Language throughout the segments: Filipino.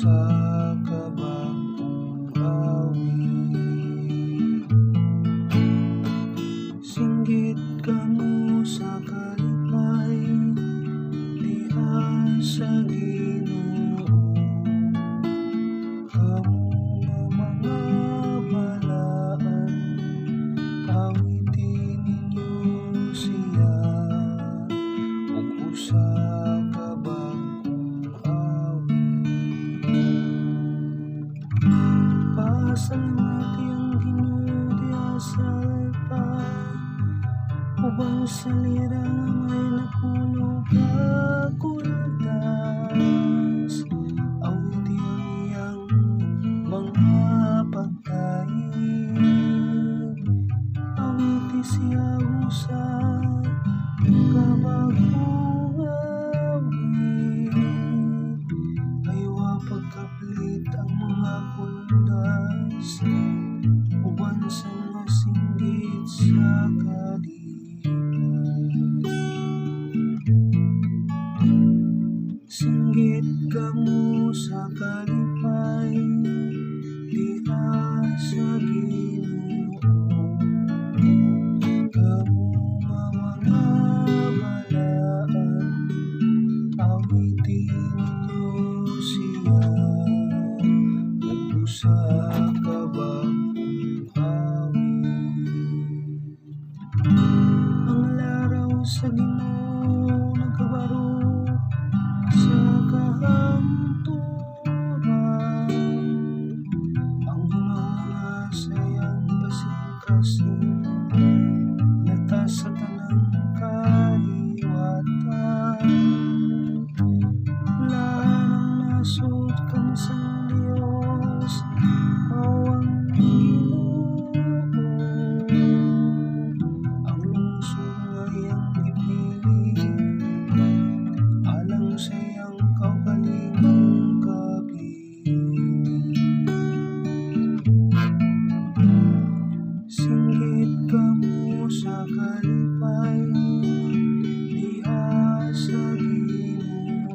Usa ka bagong awit, singgit kamo sa kalipay, diha sa Ginoo. Kamo nga mga balaan, awitin ninyo siya. Ug usa ka bagong awit, pasalamati ang Ginoo diha sa alpay, ubang sa lira nga may napuno kakultas. Awiti ang iyang mga pagkain, awiti siya usa ka bagong awit. Aywa pagkaplit ang mga kuldas, uban sa mga singgit sa kalipay. Singgit kamo sa kalipay, diha sa Ginoo. Kamo nga mga balaan, awitin ninyo siya. Ug usa ka bagong awit. Ang laraw sa Ginoo nagkabaro sa kahangturan, ang hunahuna sa iyang kasing-kasing, latas sa tanang kahiwatan. Lahan ang nasud kanisang Dios, awang Ginoo. Ang lungsod nga iyang gipili, alang sa iyang kaugalingong kabilin. Singgit kamo sa kalipay, diha sa Ginoo.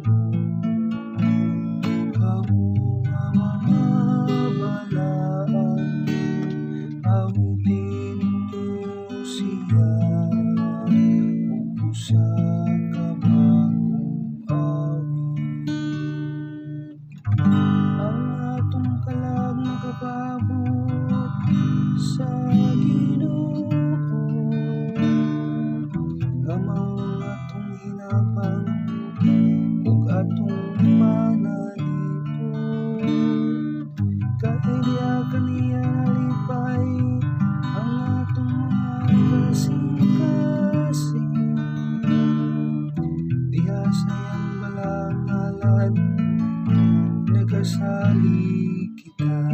Kamo nga mga balaan, awitin ninyo siya. Ug usa ka bagong awit. Ang atong kalag nagapabot sa Ginoo, gamaw ang atong hinapang ug atong manalipod. Kay diha kaniya nalipay ang atong mga kasing-kasing, diha sa iyang balang ngalan nagasalig kita.